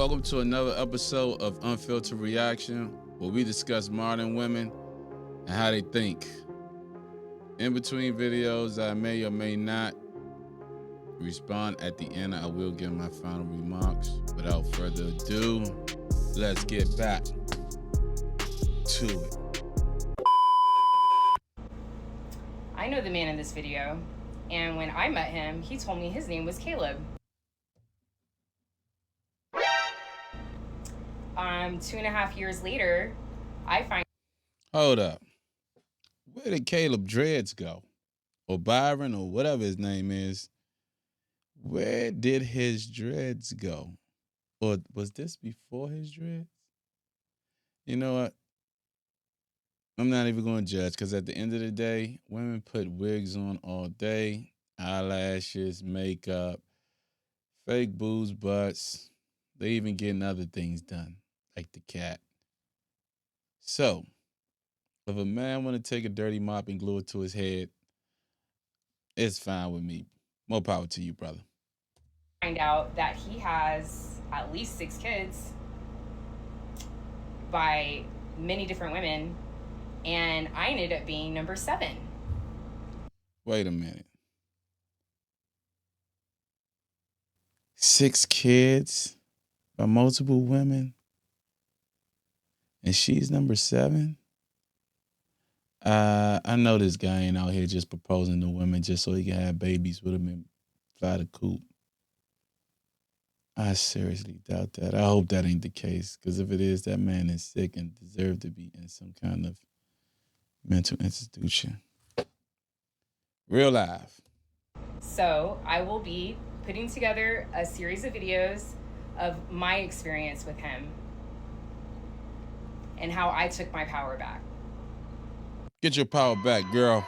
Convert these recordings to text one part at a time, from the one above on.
Welcome to another episode of Unfiltered Reaction, where we discuss modern women and how they think. In between videos, I may or may not respond. At the end, I will give my final remarks. Without further ado, let's get back to it. I know the man in this video, and when I met him, he told me his name was Caleb. 2.5 years later, I find. Hold up. Where did Caleb Dreads go? Or Byron, or whatever his name is. Where did his dreads go? Or was this before his dreads? You know what? I'm not even going to judge, because at the end of the day, women put wigs on all day, eyelashes, makeup, fake boobs, butts. They even getting other things done, like the cat. So, if a man want to take a dirty mop and glue it to his head, it's fine with me. More power to you, brother. Find out that he has at least 6 kids by many different women, and I ended up being number 7. Wait a minute. 6 kids by multiple women, and she's number 7? I know this guy ain't out here just proposing to women just so he can have babies with them and fly the coop. I seriously doubt that. I hope that ain't the case, because if it is, that man is sick and deserves to be in some kind of mental institution. Real life. So I will be putting together a series of videos of my experience with him and how I took my power back. Get your power back, girl.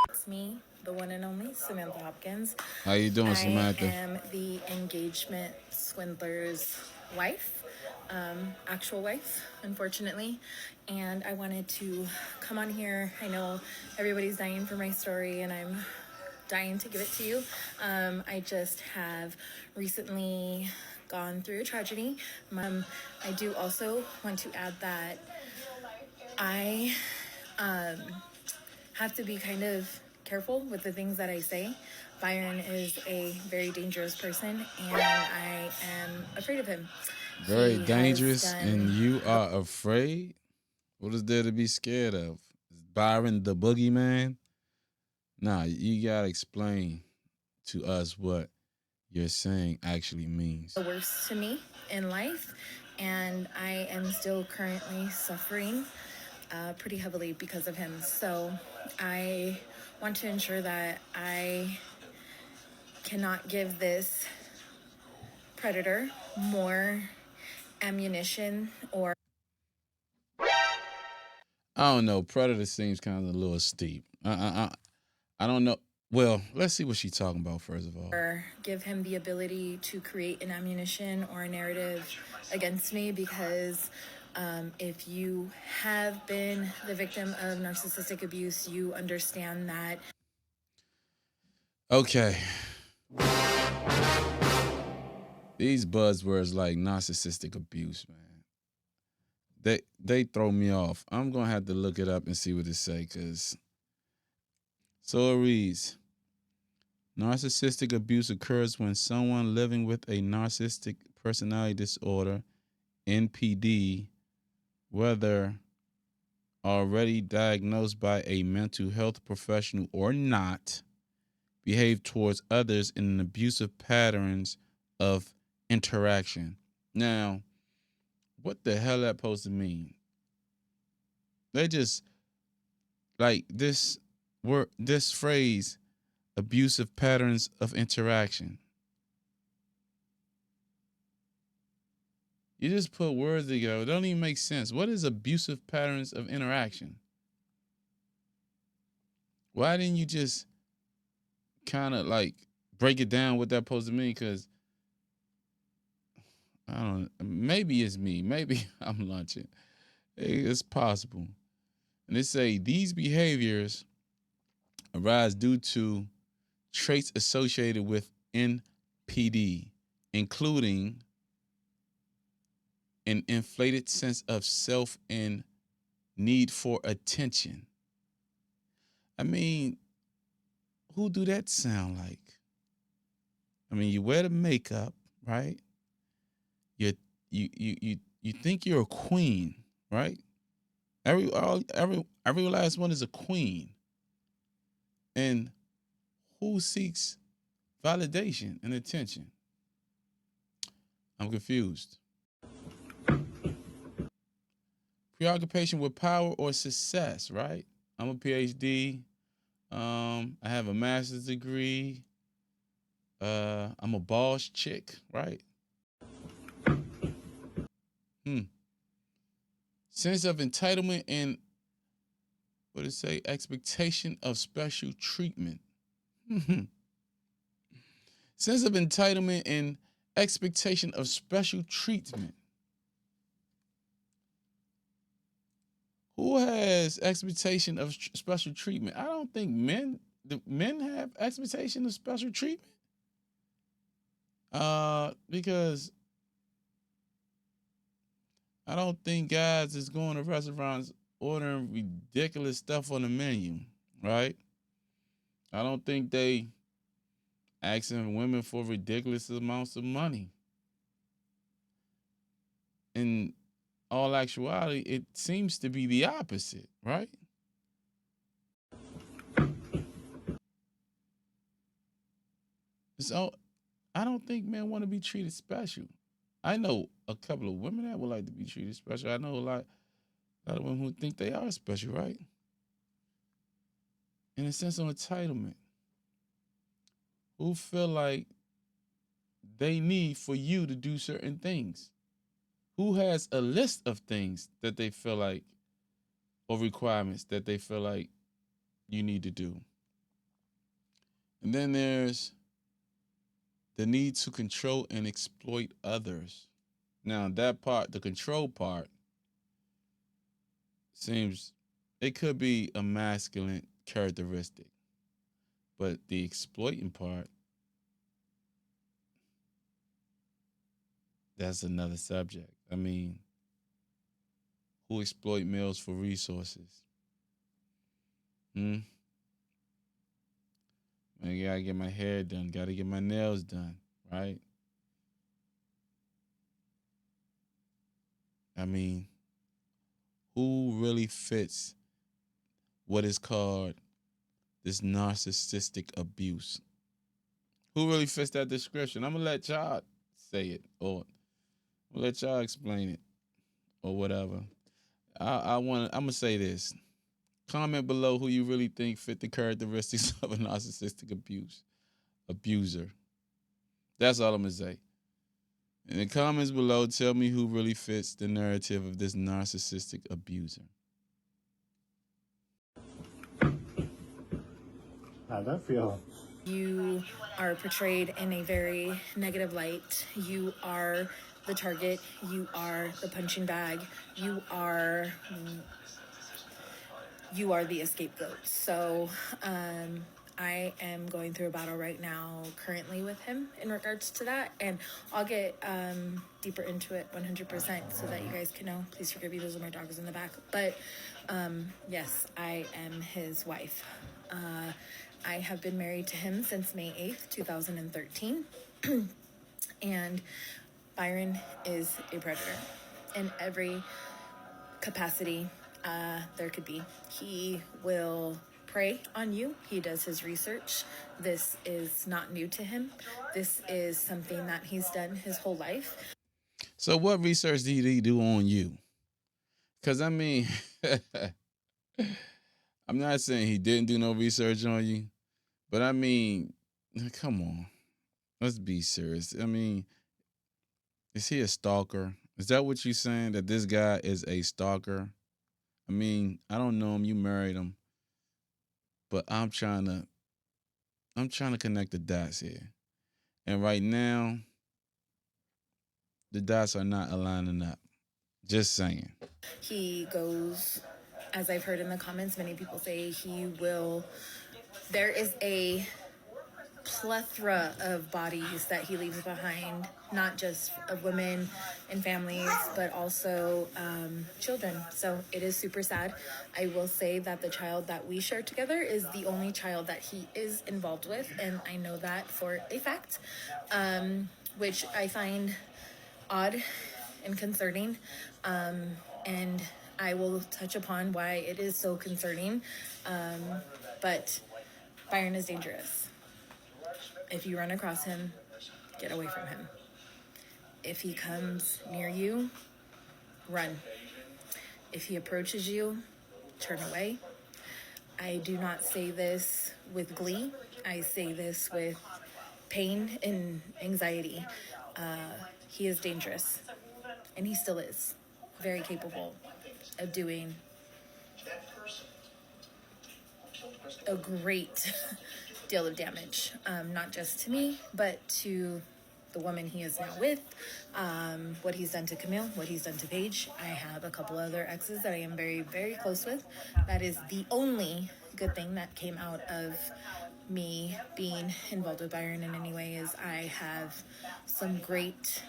It's me, the one and only Samantha Hopkins. How you doing, Samantha? I am the Engagement Swindler's wife, actual wife, unfortunately. And I wanted to come on here. I know everybody's dying for my story, and I'm dying to give it to you. I just have recently gone through a tragedy. I do also want to add that I have to be kind of careful with the things that I say. Byron is a very dangerous person, and I am afraid of him. Very dangerous, and you are afraid? What is there to be scared of? Is Byron the boogeyman? Nah, you gotta explain to us what you're saying actually means. The worst to me in life, and I am still currently suffering pretty heavily because of him. So I want to ensure that I cannot give this predator more ammunition or... I don't know. Predator seems kind of a little steep. I don't know. Well, let's see what she's talking about first of all. Or give him the ability to create an ammunition or a narrative against me, because if you have been the victim of narcissistic abuse, you understand that. Okay. These buzzwords like narcissistic abuse, man. They throw me off. I'm gonna have to look it up and see what it say, cause so it reads. Narcissistic abuse occurs when someone living with a narcissistic personality disorder, NPD, whether already diagnosed by a mental health professional or not, behave towards others in abusive patterns of interaction. Now, what the hell that supposed to mean? They just like this word, this phrase, abusive patterns of interaction. You just put words together. It don't even make sense. What is abusive patterns of interaction? Why didn't you just kind of like break it down what that supposed to mean? Because I don't. Maybe it's me. Maybe I'm lunching. It's possible. And they say these behaviors arise due to traits associated with NPD, including an inflated sense of self and need for attention. I mean, who do that sound like? I mean, you wear the makeup, right? You you think you're a queen, right? Every last one is a queen. And who seeks validation and attention? I'm confused. Preoccupation with power or success, right? I'm a PhD. I have a master's degree. I'm a boss chick, right? Sense of entitlement and what did it say? Expectation of special treatment. Sense of entitlement and expectation of special treatment. Who has expectation of special treatment? I don't think men have expectation of special treatment. Because I don't think guys is going to restaurants ordering ridiculous stuff on the menu, right? I don't think they asking women for ridiculous amounts of money. In all actuality, it seems to be the opposite, right? So I don't think men want to be treated special. I know a couple of women that would like to be treated special. I know a lot of women who think they are special, right? In a sense of entitlement, who feel like they need for you to do certain things. Who has a list of things that they feel like, or requirements that they feel like you need to do. And then there's the need to control and exploit others. Now, that part, the control part, seems it could be a masculine characteristic, but the exploiting part, that's another subject. I mean, who exploit males for resources? I gotta get my hair done, gotta get my nails done, right? I mean, who really fits what is called this narcissistic abuse? Who really fits that description? I'm gonna let y'all say it, or I'm gonna let y'all explain it, or whatever. I'm gonna say this. Comment below who you really think fit the characteristics of a narcissistic abuser. That's all I'm gonna say. In the comments below, tell me who really fits the narrative of this narcissistic abuser. How'd that feel? You are portrayed in a very negative light. You are the target. You are the punching bag. You are the scapegoat. So I am going through a battle right now currently with him in regards to that, and I'll get deeper into it 100% so that you guys can know. Please forgive me, those are my dogs in the back. But yes, I am his wife. I have been married to him since May 8th, 2013. And Byron is a predator in every capacity there could be. He will prey on you. He does his research. This is not new to him. This is something that he's done his whole life. So what research did he do on you? Because, I mean, I'm not saying he didn't do no research on you, but I mean, come on. Let's be serious. I mean, is he a stalker? Is that what you're saying, that this guy is a stalker? I mean, I don't know him. You married him. But I'm trying to connect the dots here. And right now, the dots are not aligning up. Just saying. He goes, as I've heard in the comments, many people say he will. There is a plethora of bodies that he leaves behind, not just of women and families, but also children. So it is super sad. I will say that the child that we share together is the only child that he is involved with, and I know that for a fact, which I find odd and concerning, and I will touch upon why it is so concerning, but Byron is dangerous. If you run across him, get away from him. If he comes near you, run. If he approaches you, turn away. I do not say this with glee. I say this with pain and anxiety. He is dangerous, and he still is very capable of doing a great deal of damage, not just to me, but to the woman he is now with, what he's done to Camille, what he's done to Paige. I have a couple other exes that I am very, very close with. That is the only good thing that came out of me being involved with Byron in any way, is I have some great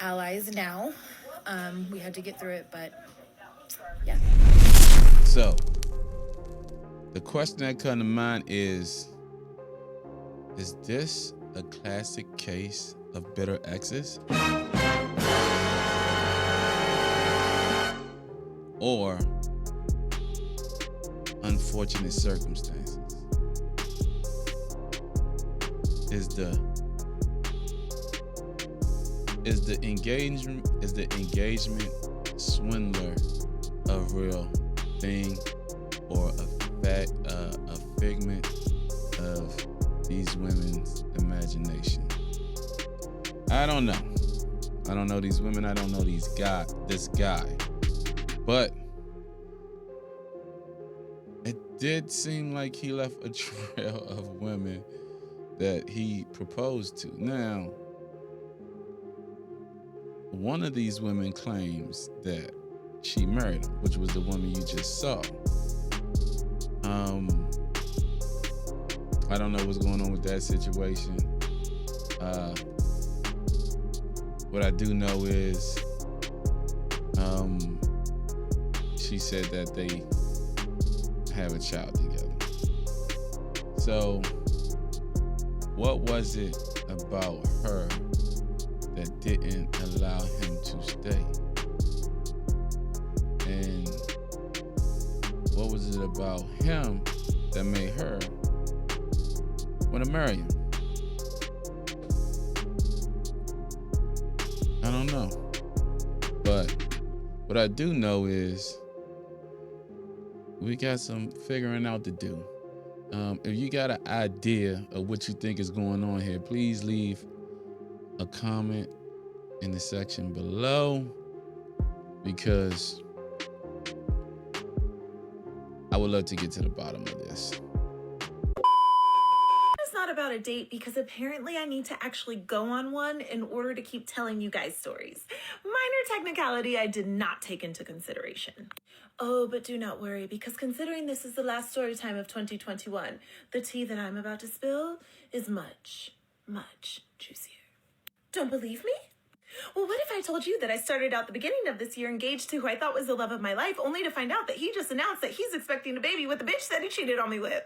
allies now. We had to get through it, but yeah. So, the question that comes to mind is this a classic case of bitter exes? Or unfortunate circumstances? Is the engagement swindler a real thing, or a figment of these women's imagination? I don't know. I don't know these women. I don't know this guy. But it did seem like he left a trail of women that he proposed to. Now, one of these women claims that she married him, which was the woman you just saw. I don't know what's going on with that situation. What I do know is she said that they have a child together. So what was it about her that didn't allow him to stay? And what was it about him that made her want to marry him? I don't know. But what I do know is we got some figuring out to do. If you got an idea of what you think is going on here, please leave a comment in the section below, because I would love to get to the bottom of this. It's not about a date, because apparently I need to actually go on one in order to keep telling you guys stories. Minor technicality I did not take into consideration. Oh, but do not worry, because considering this is the last story time of 2021, the tea that I'm about to spill is much, much juicier. Don't believe me? Well, what if I told you that I started out the beginning of this year engaged to who I thought was the love of my life, only to find out that he just announced that he's expecting a baby with the bitch that he cheated on me with?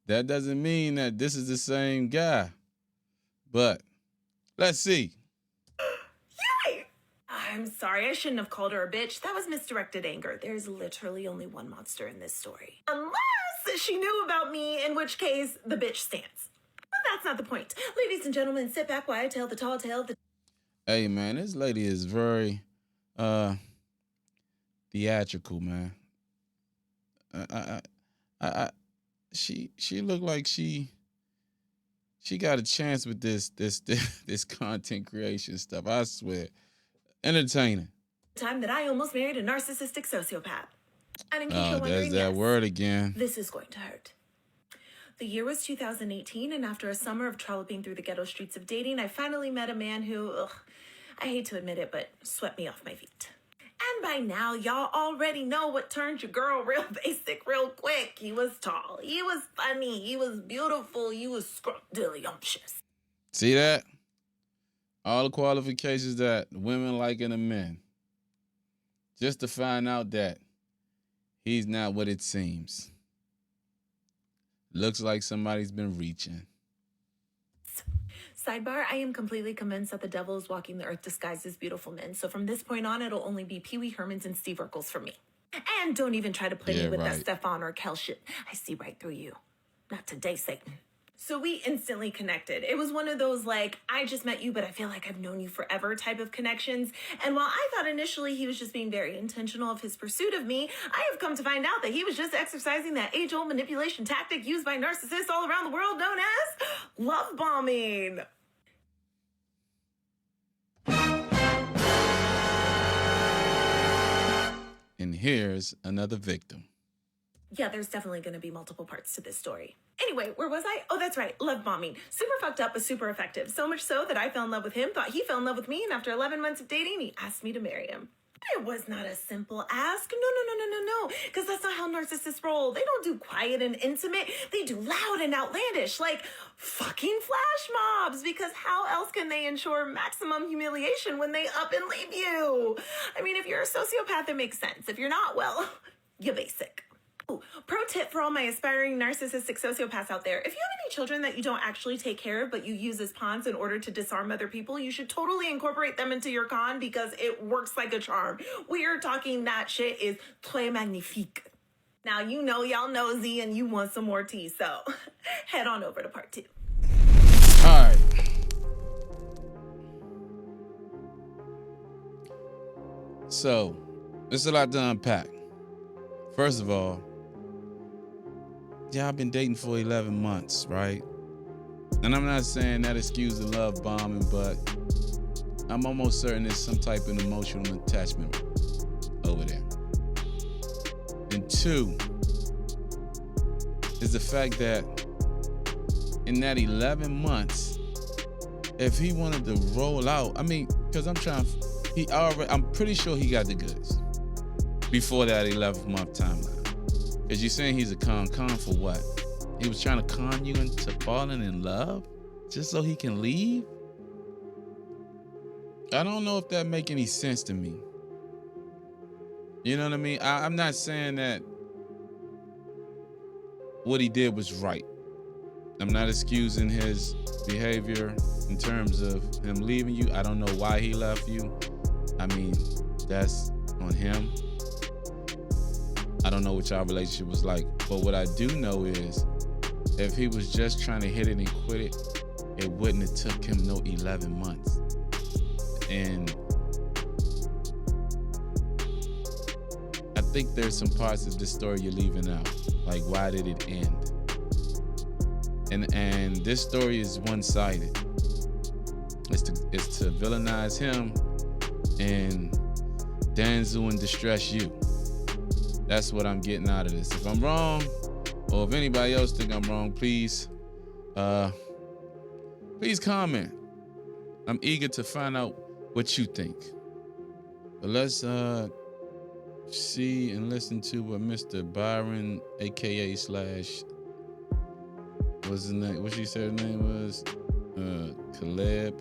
That doesn't mean that this is the same guy. But let's see. Yay! I'm sorry, I shouldn't have called her a bitch. That was misdirected anger. There's literally only one monster in this story. Unless she knew about me, in which case the bitch stands. But that's not the point. Ladies and gentlemen, sit back while I tell the tall tale. Hey, man, this lady is very theatrical, man. She looked like she got a chance with this content creation stuff. I swear, entertaining. Time that I almost married a narcissistic sociopath. And in case you're wondering, there's that yes, word again. this is going to hurt. The year was 2018, and after a summer of trolloping through the ghetto streets of dating, I finally met a man who, I hate to admit it, but swept me off my feet. And by now, y'all already know what turned your girl real basic real quick. He was tall, he was funny, he was beautiful, he was scrumptious. See that? All the qualifications that women like in a man. Just to find out that he's not what it seems. Looks like somebody's been reaching. Sidebar, I am completely convinced that the devil is walking the earth disguised as beautiful men. So from this point on, it'll only be Pee Wee Hermans and Steve Urkels for me. And don't even try to play me with that Stefan or Kel shit. I see right through you. Not today, Satan. So we instantly connected. It was one of those like, I just met you, but I feel like I've known you forever type of connections. And while I thought initially he was just being very intentional of his pursuit of me, I have come to find out that he was just exercising that age-old manipulation tactic used by narcissists all around the world known as love bombing. And here's another victim. Yeah, there's definitely going to be multiple parts to this story. Anyway, where was I? Oh, that's right. Love bombing. Super fucked up, but super effective. So much so that I fell in love with him, thought he fell in love with me, and after 11 months of dating, he asked me to marry him. It was not a simple ask. No. Because that's not how narcissists roll. They don't do quiet and intimate. They do loud and outlandish, like fucking flash mobs. Because how else can they ensure maximum humiliation when they up and leave you? I mean, if you're a sociopath, it makes sense. If you're not, well, you're basic. Ooh, pro tip for all my aspiring narcissistic sociopaths out there. If you have any children that you don't actually take care of, but you use as pawns in order to disarm other people, you should totally incorporate them into your con because it works like a charm. We're talking that shit is très magnifique. Now, you know y'all nosy and you want some more tea, so head on over to part 2. All right. So, there's a lot to unpack. First of all, y'all been dating for 11 months, right? And I'm not saying that excuse the love bombing, but I'm almost certain there's some type of emotional attachment over there. And 2 is the fact that in that 11 months, if he wanted to roll out, I mean, because I'm pretty sure he got the goods before that 11th month timeline. Because you're saying he's a con for what? He was trying to con you into falling in love just so he can leave? I don't know if that make any sense to me. You know what I mean? I'm not saying that what he did was right. I'm not excusing his behavior in terms of him leaving you. I don't know why he left you. I mean, that's on him. I don't know what y'all relationship was like, but what I do know is if he was just trying to hit it and quit it, it wouldn't have took him no 11 months. And I think there's some parts of this story you're leaving out. Like, why did it end? And this story is one-sided. It's to villainize him and Danzu and distress you. That's what I'm getting out of this. If I'm wrong, or if anybody else think I'm wrong, please comment. I'm eager to find out what you think. But let's see and listen to what Mr. Byron, aka slash, what's his name? What she said her name was? Caleb,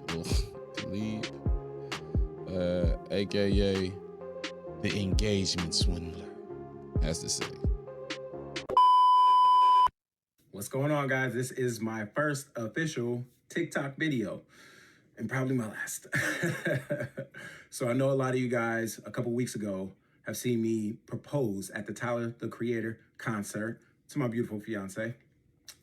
aka the Engagement Swindler, has to say. What's going on, guys? This is my first official TikTok video and probably my last. So I know a lot of you guys a couple weeks ago have seen me propose at the Tyler, the Creator concert to my beautiful fiance.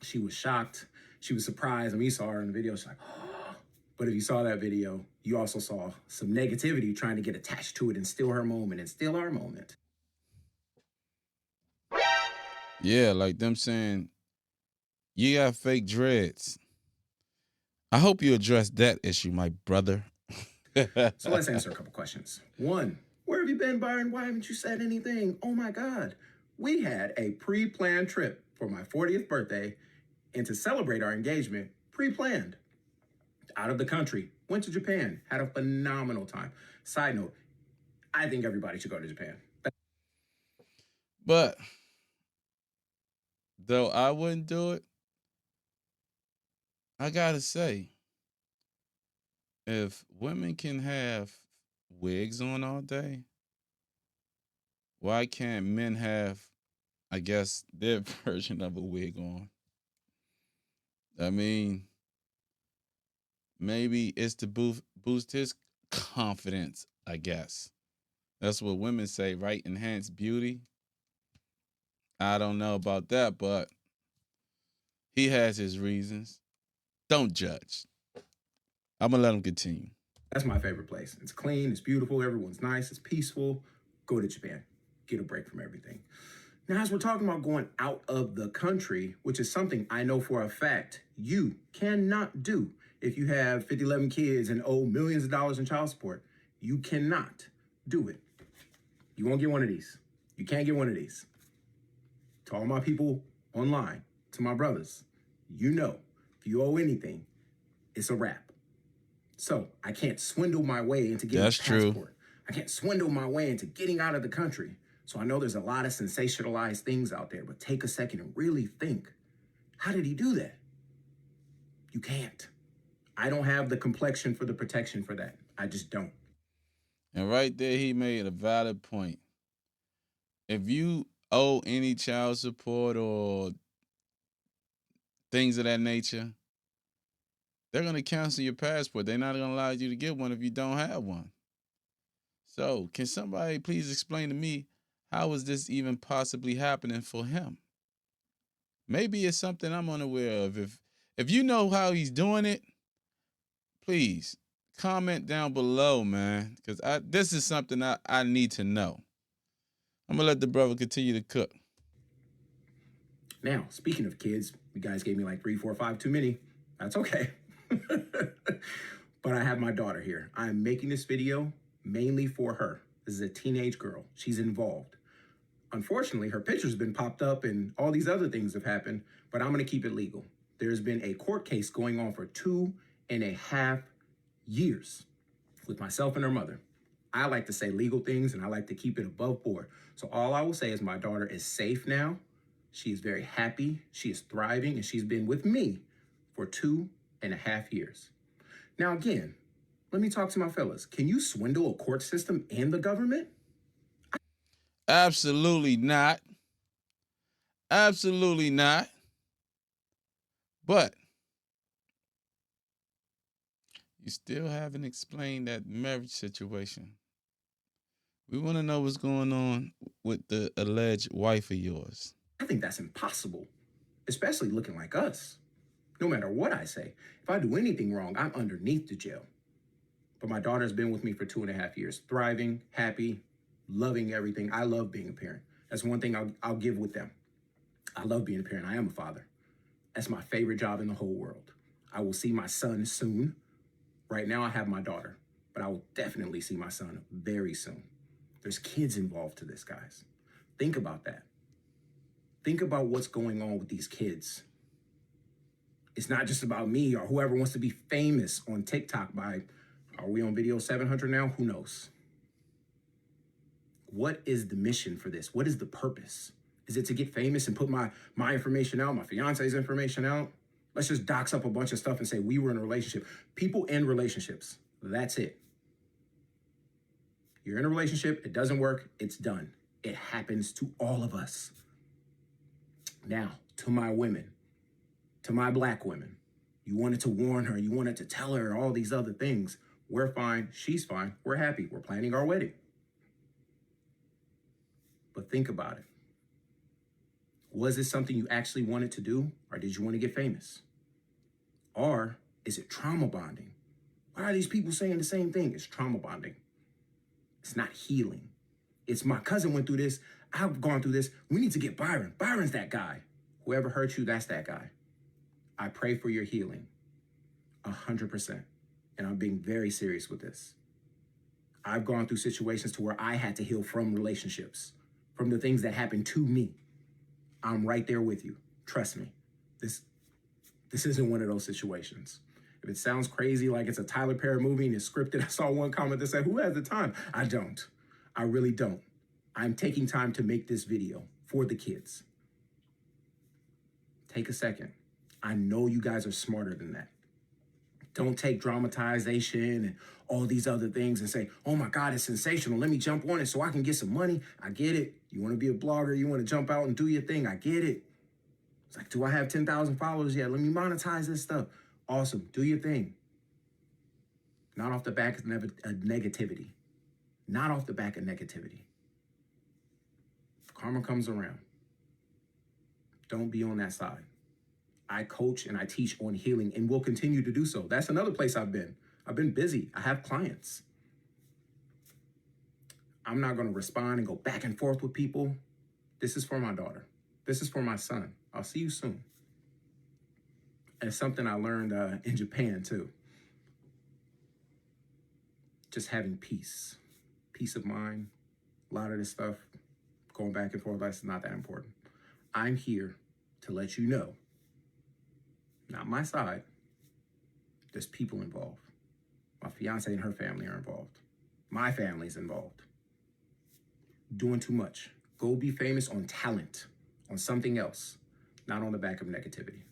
She was shocked. She was surprised. I mean, you saw her in the video. She's like, oh. But if you saw that video, you also saw some negativity trying to get attached to it and steal her moment and steal our moment. Yeah, like them saying, you got fake dreads. I hope you address that issue, my brother. So let's answer a couple questions. 1, where have you been, Byron? Why haven't you said anything? Oh my God. We had a pre-planned trip for my 40th birthday, and to celebrate our engagement, pre-planned. Out of the country, went to Japan, had a phenomenal time. Side note, I think everybody should go to Japan. But though I wouldn't do it, I gotta say, if women can have wigs on all day, why can't men have, I guess, their version of a wig on? I mean, maybe it's to boost his confidence, I guess. That's what women say, right? Enhance beauty. I don't know about that, but he has his reasons. Don't judge. I'm gonna let him continue. That's my favorite place. It's clean, it's beautiful, everyone's nice, it's peaceful. Go to Japan. Get a break from everything. Now, as we're talking about going out of the country, which is something I know for a fact you cannot do if you have 11 kids and owe millions of dollars in child support, you cannot do it. You won't get one of these. You can't get one of these. To all my people online, to my brothers, you know, if you owe anything, it's a wrap. So I can't swindle my way into getting a passport. True. I can't swindle my way into getting out of the country. So I know there's a lot of sensationalized things out there, but take a second and really think, how did he do that? You can't. I don't have the complexion for the protection for that. I just don't. And right there, he made a valid point. If you owe any child support or things of that nature, they're going to cancel your passport. They're not going to allow you to get one if you don't have one. So, can somebody please explain to me, how is this even possibly happening for him? Maybe it's something I'm unaware of. If you know how he's doing it, please comment down below, man, because this is something I need to know. I'm going to let the brother continue to cook. Now, speaking of kids, you guys gave me like 3, 4, 5 too many. That's okay. But I have my daughter here. I'm making this video mainly for her. This is a teenage girl. She's involved. Unfortunately, her picture's been popped up and all these other things have happened, but I'm going to keep it legal. There's been a court case going on for 2.5 years with myself and her mother. I like to say legal things and I like to keep it above board. So all I will say is my daughter is safe now. She is very happy. She is thriving and she's been with me for 2.5 years. Now, again, let me talk to my fellas. Can you swindle a court system and the government? Absolutely not. Absolutely not. But you still haven't explained that marriage situation. We want to know what's going on with the alleged wife of yours. I think that's impossible, especially looking like us. No matter what I say, if I do anything wrong, I'm underneath the jail. But my daughter's been with me for 2.5 years, thriving, happy, loving everything. I love being a parent. That's one thing I'll give with them. I love being a parent. I am a father. That's my favorite job in the whole world. I will see my son soon. Right now I have my daughter, but I will definitely see my son very soon. There's kids involved to this, guys. Think about that. Think about what's going on with these kids. It's not just about me or whoever wants to be famous on TikTok by, are we on video 700 now? Who knows? What is the mission for this? What is the purpose? Is it to get famous and put my information out, my fiance's information out? Let's just dox up a bunch of stuff and say we were in a relationship. People end relationships. That's it. You're in a relationship, it doesn't work, it's done. It happens to all of us. Now, to my women, to my black women, you wanted to warn her, you wanted to tell her all these other things. We're fine, she's fine, we're happy, we're planning our wedding. But think about it. Was this something you actually wanted to do, or did you want to get famous? Or is it trauma bonding? Why are these people saying the same thing? It's trauma bonding. It's not healing. It's my cousin went through this. I've gone through this. We need to get Byron. Byron's that guy. Whoever hurt you, that's that guy. I pray for your healing. 100%. And I'm being very serious with this. I've gone through situations to where I had to heal from relationships, from the things that happened to me. I'm right there with you. Trust me. This isn't one of those situations. If it sounds crazy, like it's a Tyler Perry movie and it's scripted, I saw one comment that said, who has the time? I don't. I really don't. I'm taking time to make this video for the kids. Take a second. I know you guys are smarter than that. Don't take dramatization and all these other things and say, oh my God, it's sensational. Let me jump on it so I can get some money. I get it. You want to be a blogger. You want to jump out and do your thing. I get it. It's like, do I have 10,000 followers yet? Let me monetize this stuff. Awesome. Do your thing. Not off the back of negativity. Not off the back of negativity. Karma comes around. Don't be on that side. I coach and I teach on healing and will continue to do so. That's another place I've been. I've been busy. I have clients. I'm not going to respond and go back and forth with people. This is for my daughter. This is for my son. I'll see you soon. And it's something I learned in Japan too. Just having peace. Peace of mind. A lot of this stuff, going back and forth, that's not that important. I'm here to let you know, not my side, there's people involved. My fiance and her family are involved. My family's involved. Doing too much. Go be famous on talent, on something else, not on the back of negativity.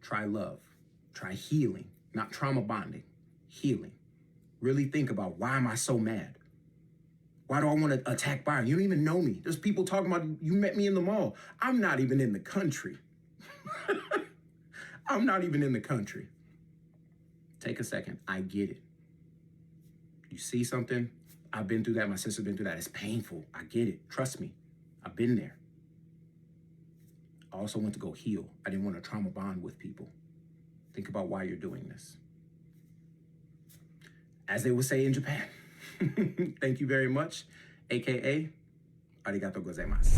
Try love. Try healing, not trauma bonding. Healing. Really think about, why am I so mad? Why do I want to attack Byron? You don't even know me. There's people talking about, you met me in the mall. I'm not even in the country. I'm not even in the country. Take a second. I get it. You see something? I've been through that. My sister's been through that. It's painful. I get it. Trust me. I've been there. I also went to go heal. I didn't want to trauma bond with people. Think about why you're doing this. As they would say in Japan, thank you very much, AKA, arigatou gozaimasu.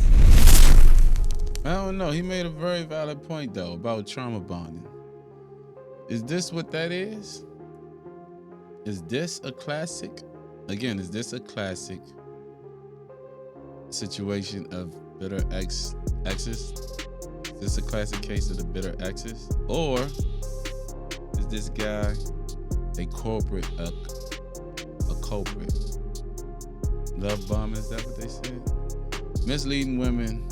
I don't know. He made a very valid point, though, about trauma bonding. Is this what that is? Is this a classic? Again, is this a classic situation of bitter exes? Is this a classic case of the bitter exes? Or is this guy a culprit? Love bombing, is that what they said? Misleading women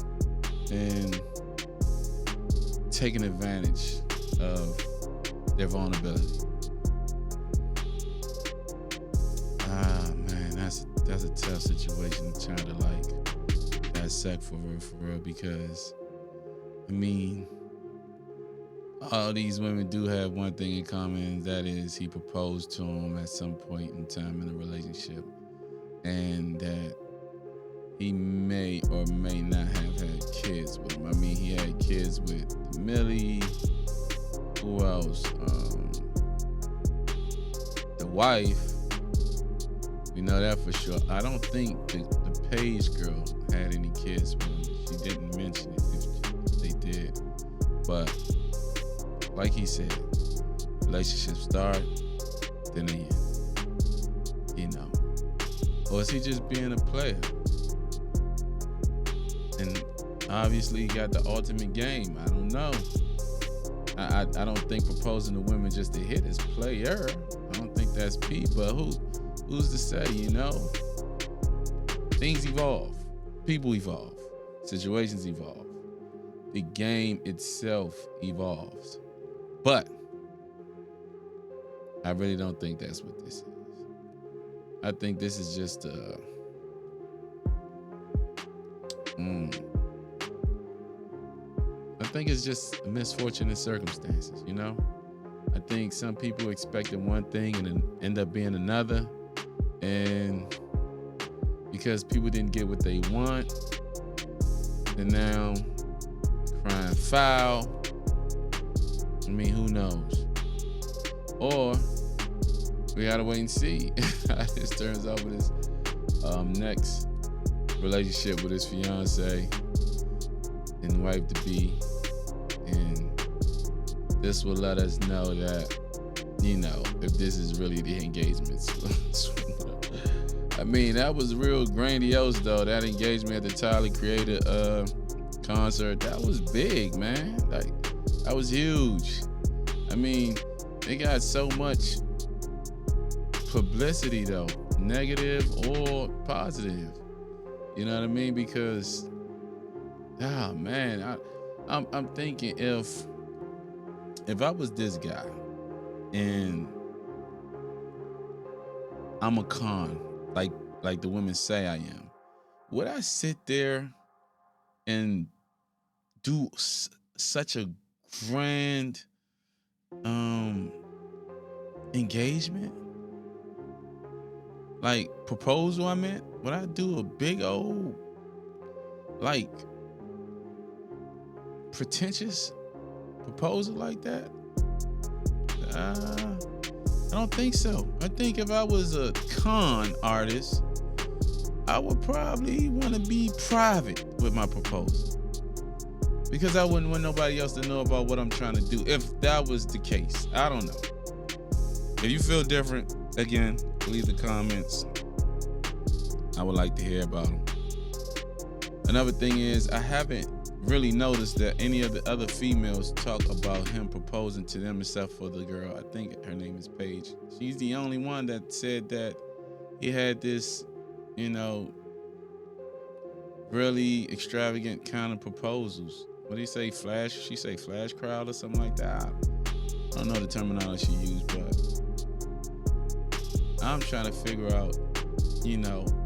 and taking advantage of their vulnerability. Man, that's a tough situation to try to like dissect for real, because I mean, all these women do have one thing in common, and that is he proposed to them at some point in time in the relationship, and that he may or may not have had kids with him. I mean, he had kids with Millie. Who else? The wife. We know that for sure. I don't think the Page girl had any kids with him. She didn't mention it if they did. But like he said, relationships start, then they end. You know. Or is he just being a player? And obviously he got the ultimate game. I don't know. I don't think proposing to women just to hit is player. I don't think that's P, but who's to say, you know? Things evolve. People evolve. Situations evolve. The game itself evolves. But I really don't think that's what this is. I think this is just I think it's just misfortunate circumstances, you know? I think some people expected one thing and then end up being another. And because people didn't get what they want, they're now crying foul. I mean, who knows? Or we gotta wait and see how this turns out with his next relationship with his fiance and wife to be. And this will let us know that, you know, if this is really the engagement swindler. I mean, that was real grandiose though. That engagement at the Tyler Creator concert, that was big, man. Like, that was huge. I mean, they got so much publicity though. negative or positive. You know what I mean? Because, oh man, I'm thinking if I was this guy and I'm a con, like the women say I am, would I sit there and do such a grand engagement, like proposal? I meant, would I do a big old, like, pretentious proposal like that? I don't think so. I think if I was a con artist, I would probably want to be private with my proposal, because I wouldn't want nobody else to know about what I'm trying to do. If that was the case, I don't know. If you feel different, again, leave the comments. I would like to hear about them. Another thing is, I haven't really noticed that any of the other females talk about him proposing to them except for the girl. I think her name is Paige. She's the only one that said that he had this, really extravagant kind of proposals. What do you say, flash? She say flash crowd or something like that? I don't know the terminology she used, but I'm trying to figure out,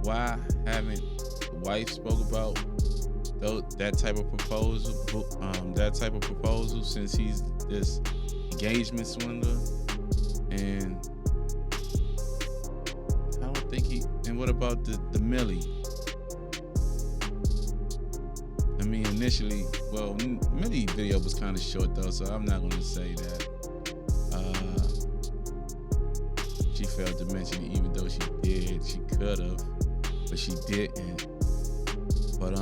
why haven't the wife spoke about that type of proposal, since he's this engagement swindler. And I don't think and what about the Millie? I mean, initially, well, Millie video was kind of short though, so I'm not going to say that she failed to mention it, even though she did. She could have, but she didn't. But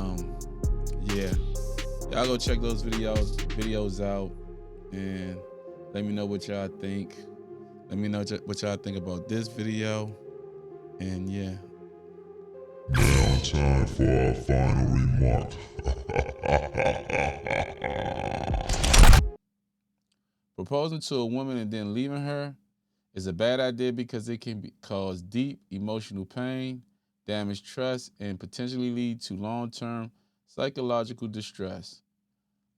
yeah, y'all go check those videos out and let me know what y'all think. Let me know what y'all think about this video. And yeah. Now time for our final remark. Proposing to a woman and then leaving her is a bad idea because it can cause deep emotional pain, damage trust, and potentially lead to long-term psychological distress.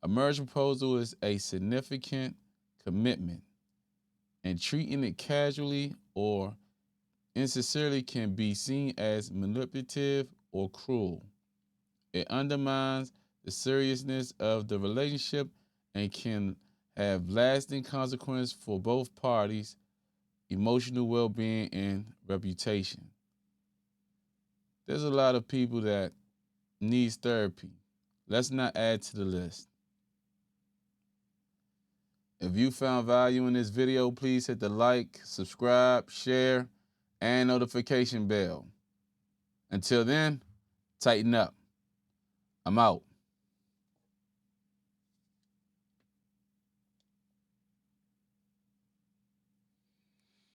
A marriage proposal is a significant commitment, and treating it casually or insincerely can be seen as manipulative or cruel. It undermines the seriousness of the relationship and can have lasting consequences for both parties' emotional well-being and reputation. There's a lot of people that needs therapy. Let's not add to the list. If you found value in this video, please hit the like, subscribe, share, and notification bell. Until then, tighten up. I'm out.